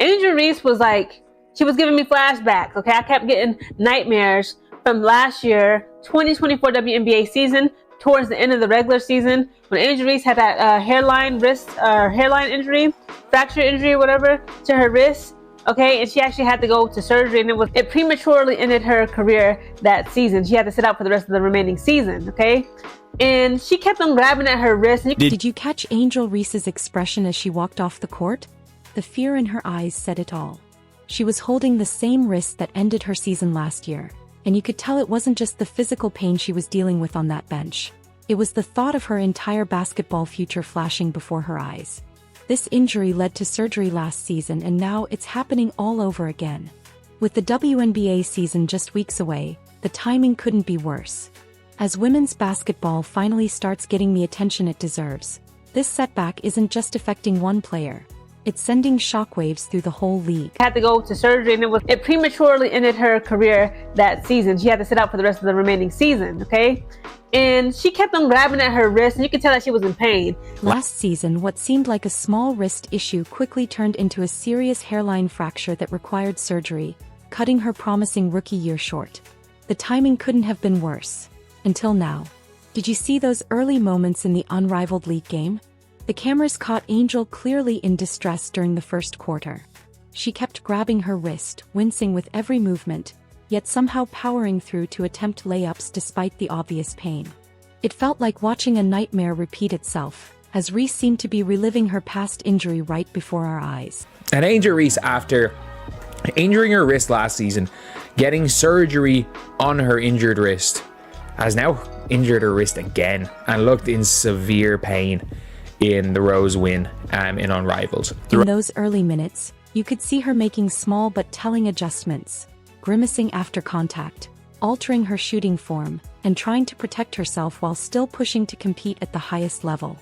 Angel Reese was like, she was giving me flashbacks, okay? I kept getting nightmares from last year, 2024 WNBA season, towards the end of the regular season, when Angel Reese had that hairline injury, fracture injury, whatever, to her wrist, okay? And she actually had to go to surgery, and it prematurely ended her career that season. She had to sit out for the rest of the remaining season, okay? And she kept on grabbing at her wrist. Did you catch Angel Reese's expression as she walked off the court? The fear in her eyes said it all. She was holding the same wrist that ended her season last year, and you could tell it wasn't just the physical pain she was dealing with on that bench. It was the thought of her entire basketball future flashing before her eyes. This injury led to surgery last season, and now it's happening all over again. With the WNBA season just weeks away, the timing couldn't be worse. As women's basketball finally starts getting the attention it deserves, this setback isn't just affecting one player. It's sending shockwaves through the whole league. Had to go to surgery, and it prematurely ended her career that season. She had to sit out for the rest of the remaining season, okay? And she kept on grabbing at her wrist, and you could tell that she was in pain. Last season, what seemed like a small wrist issue quickly turned into a serious hairline fracture that required surgery, cutting her promising rookie year short. The timing couldn't have been worse. Until now. Did you see those early moments in the unrivaled league game? The cameras caught Angel clearly in distress during the first quarter. She kept grabbing her wrist, wincing with every movement, yet somehow powering through to attempt layups despite the obvious pain. It felt like watching a nightmare repeat itself, as Reese seemed to be reliving her past injury right before our eyes. And Angel Reese, after injuring her wrist last season, getting surgery on her injured wrist, has now injured her wrist again and looked in severe pain in the Rose win in Unrivaled. In those early minutes, you could see her making small but telling adjustments, grimacing after contact, altering her shooting form, and trying to protect herself while still pushing to compete at the highest level.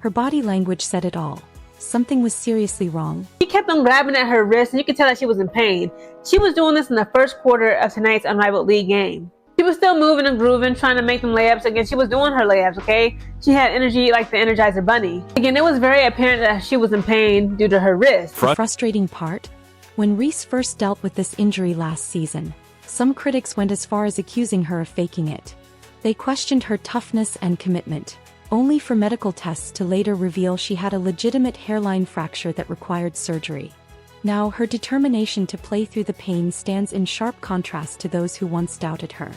Her body language said it all. Something was seriously wrong. She kept on grabbing at her wrist, and you could tell that she was in pain. She was doing this in the first quarter of tonight's Unrivaled League game. She was still moving and grooving, trying to make them layups. Again, she was doing her layups, okay? She had energy like the Energizer Bunny. Again, it was very apparent that she was in pain due to her wrist. The frustrating part? When Reese first dealt with this injury last season, some critics went as far as accusing her of faking it. They questioned her toughness and commitment, only for medical tests to later reveal she had a legitimate hairline fracture that required surgery. Now, her determination to play through the pain stands in sharp contrast to those who once doubted her.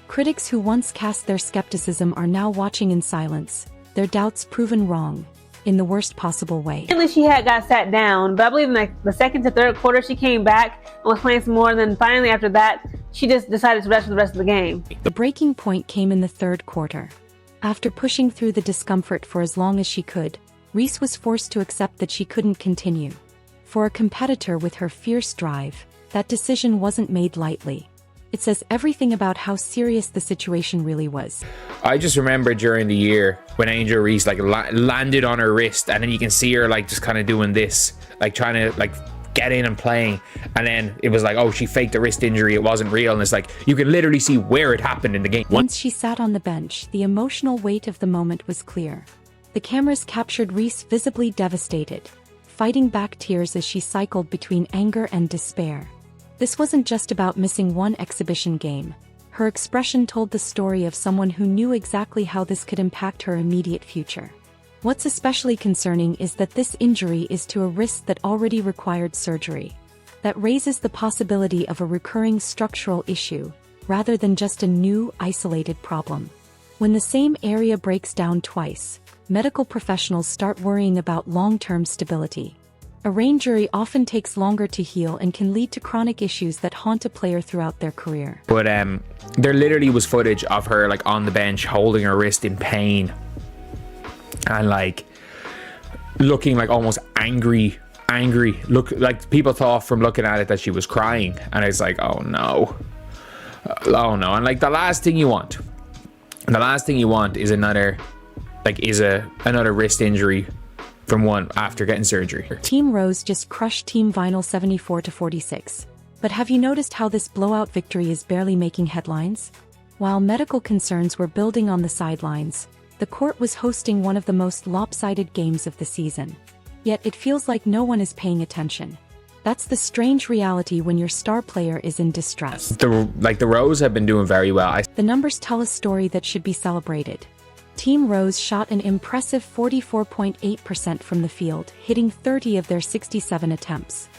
Critics who once cast their skepticism are now watching in silence, their doubts proven wrong, in the worst possible way. Finally, she had got sat down, but I believe in like the second to third quarter, she came back and was playing some more, and then finally after that, she just decided to rest for the rest of the game. The breaking point came in the third quarter. After pushing through the discomfort for as long as she could, Reese was forced to accept that she couldn't continue. For a competitor with her fierce drive, that decision wasn't made lightly. It says everything about how serious the situation really was. I just remember during the year when Angel Reese landed on her wrist, and then you can see her just kind of doing this, trying to get in and playing, and then it was oh, she faked a wrist injury, it wasn't real, and it's you can literally see where it happened in the game. Once she sat on the bench, the emotional weight of the moment was clear. The cameras captured Reese visibly devastated, fighting back tears as she cycled between anger and despair. This wasn't just about missing one exhibition game. Her expression told the story of someone who knew exactly how this could impact her immediate future. What's especially concerning is that this injury is to a wrist that already required surgery. That raises the possibility of a recurring structural issue, rather than just a new, isolated problem. When the same area breaks down twice, medical professionals start worrying about long-term stability. A brain injury often takes longer to heal and can lead to chronic issues that haunt a player throughout their career. But there literally was footage of her on the bench holding her wrist in pain and looking almost angry. Look, people thought from looking at it that she was crying, and it's oh no. And the last thing you want is another another wrist injury from one after getting surgery. Team Rose just crushed Team Vinyl 74-46. But have you noticed how this blowout victory is barely making headlines? While medical concerns were building on the sidelines, the court was hosting one of the most lopsided games of the season. Yet it feels like no one is paying attention. That's the strange reality when your star player is in distress. The Rose have been doing very well. The numbers tell a story that should be celebrated. Team Rose shot an impressive 44.8% from the field, hitting 30 of their 67 attempts.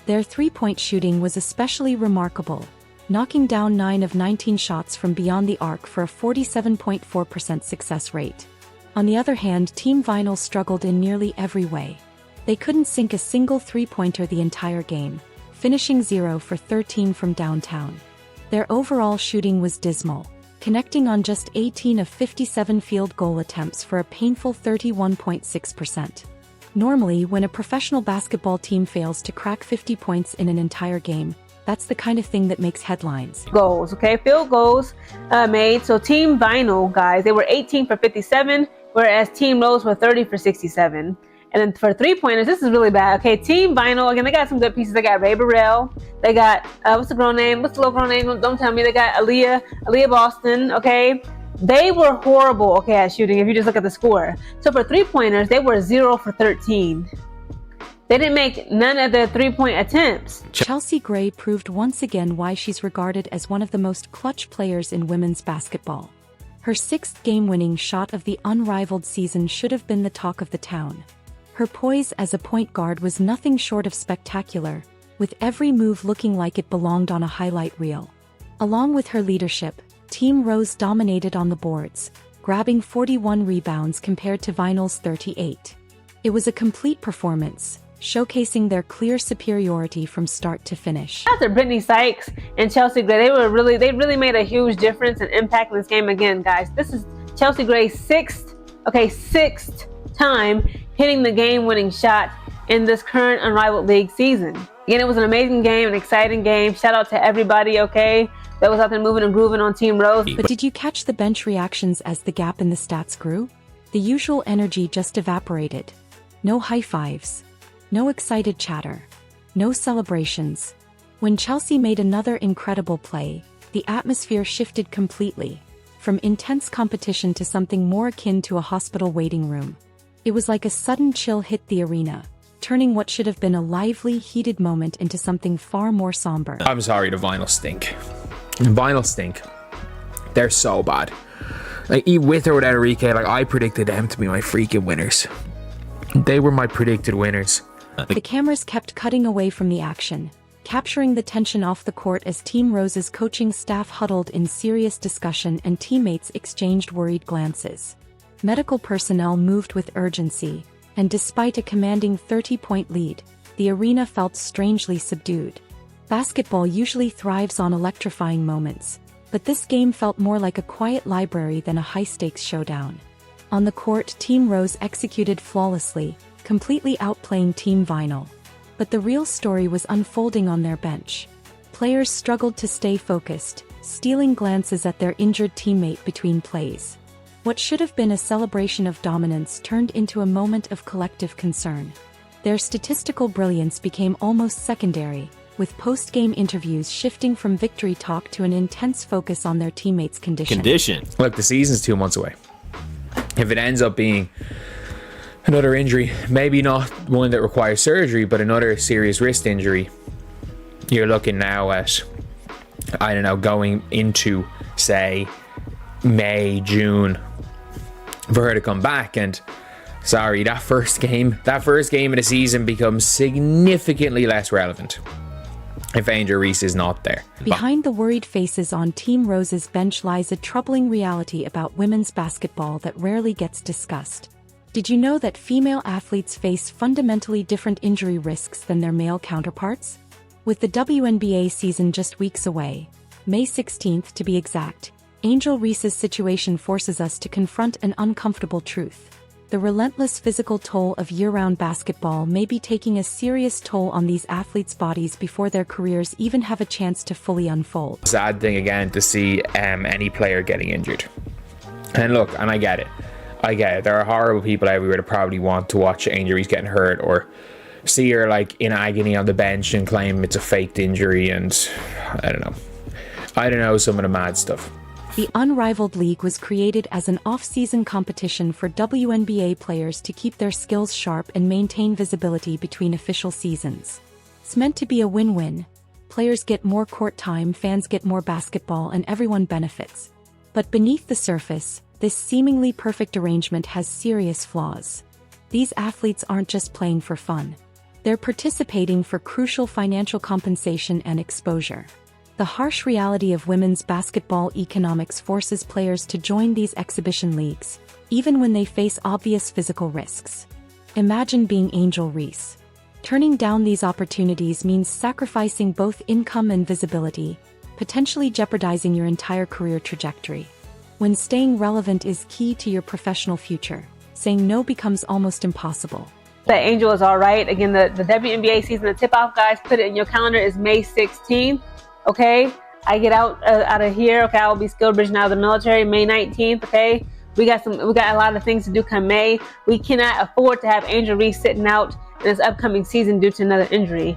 Their three-point shooting was especially remarkable, knocking down 9 of 19 shots from beyond the arc for a 47.4% success rate. On the other hand, Team Vinyl struggled in nearly every way. They couldn't sink a single three-pointer the entire game, finishing 0 for 13 from downtown. Their overall shooting was dismal, connecting on just 18 of 57 field goal attempts for a painful 31.6%. Normally, when a professional basketball team fails to crack 50 points in an entire game, that's the kind of thing that makes headlines. Goals, okay? Field goals made. So Team Vinyl, guys, they were 18 for 57, whereas Team Rose were 30 for 67. And then for three-pointers, this is really bad. Okay, Team Vinyl, again, they got some good pieces. They got Ray Burrell. They got, what's the girl name? What's the little girl name? Don't tell me. They got Aaliyah Boston, okay? They were horrible, okay, at shooting if you just look at the score. So for three-pointers, they were 0 for 13. They didn't make none of their three-point attempts. Chelsea Gray proved once again why she's regarded as one of the most clutch players in women's basketball. Her sixth game-winning shot of the unrivaled season should have been the talk of the town. Her poise as a point guard was nothing short of spectacular, with every move looking like it belonged on a highlight reel. Along with her leadership, Team Rose dominated on the boards, grabbing 41 rebounds compared to Vinyl's 38. It was a complete performance, showcasing their clear superiority from start to finish. After Brittany Sykes and Chelsea Gray, they really made a huge difference and impact in this game again, guys. This is Chelsea Gray's sixth time hitting the game-winning shot in this current unrivaled league season. Again, it was an amazing game, an exciting game. Shout out to everybody, okay, that was out there moving and grooving on Team Rose. But did you catch the bench reactions as the gap in the stats grew? The usual energy just evaporated. No high fives. No excited chatter. No celebrations. When Chelsea made another incredible play, the atmosphere shifted completely, from intense competition to something more akin to a hospital waiting room. It was like a sudden chill hit the arena, turning what should have been a lively, heated moment into something far more somber. I'm sorry, the Vinyl stink. The Vinyl stink. They're so bad. Like, with or without Enrique, like, I predicted them to be my freaking winners. They were my predicted winners. The cameras kept cutting away from the action, capturing the tension off the court as Team Rose's coaching staff huddled in serious discussion and teammates exchanged worried glances. Medical personnel moved with urgency, and despite a commanding 30-point lead, the arena felt strangely subdued. Basketball usually thrives on electrifying moments, but this game felt more like a quiet library than a high-stakes showdown. On the court, Team Rose executed flawlessly, completely outplaying Team Vinyl. But the real story was unfolding on their bench. Players struggled to stay focused, stealing glances at their injured teammate between plays. What should have been a celebration of dominance turned into a moment of collective concern. Their statistical brilliance became almost secondary, with post-game interviews shifting from victory talk to an intense focus on their teammates' condition. Look, the season's 2 months away. If it ends up being another injury, maybe not one that requires surgery, but another serious wrist injury, you're looking now at, I don't know, going into, say, May, June, for her to come back. And sorry, that first game of the season becomes significantly less relevant if Angel Reese is not there. Behind the worried faces on Team Rose's bench lies a troubling reality about women's basketball that rarely gets discussed. Did you know that female athletes face fundamentally different injury risks than their male counterparts? With the WNBA season just weeks away, May 16th to be exact, Angel Reese's situation forces us to confront an uncomfortable truth. The relentless physical toll of year-round basketball may be taking a serious toll on these athletes' bodies before their careers even have a chance to fully unfold. Sad thing again to see any player getting injured. And look, and I get it. There are horrible people everywhere that probably want to watch Angel Reese getting hurt or see her like in agony on the bench and claim it's a faked injury, and I don't know some of the mad stuff. The Unrivaled League was created as an off-season competition for WNBA players to keep their skills sharp and maintain visibility between official seasons. It's meant to be a win-win. Players get more court time, fans get more basketball, and everyone benefits. But beneath the surface, this seemingly perfect arrangement has serious flaws. These athletes aren't just playing for fun. They're participating for crucial financial compensation and exposure. The harsh reality of women's basketball economics forces players to join these exhibition leagues, even when they face obvious physical risks. Imagine being Angel Reese. Turning down these opportunities means sacrificing both income and visibility, potentially jeopardizing your entire career trajectory. When staying relevant is key to your professional future, saying no becomes almost impossible. That Angel is all right. Again, the WNBA season, the tip-off, guys, put it in your calendar, is May 16th. Okay, I get out of here. Okay, I will be skilled bridging out of the military May 19th. Okay, we got a lot of things to do come May. We cannot afford to have Angel Reese sitting out in this upcoming season due to another injury.